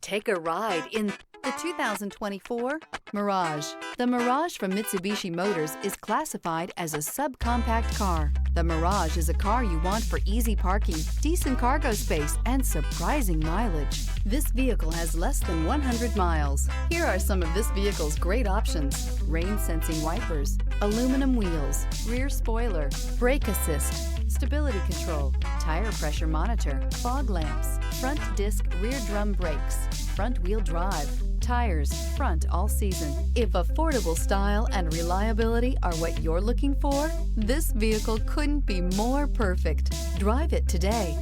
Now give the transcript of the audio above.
Take a ride in the 2024 Mirage. The Mirage from Mitsubishi Motors is classified as a subcompact car. The Mirage is a car you want for easy parking, decent cargo space, and surprising mileage. This vehicle has less than 100 miles. Here are some of this vehicle's great options: rain-sensing wipers, aluminum wheels, rear spoiler, brake assist, stability control, tire pressure monitor, fog lamps, front disc rear drum brakes, front wheel drive, tires, front all season. If affordable style and reliability are what you're looking for, this vehicle couldn't be more perfect. Drive it today.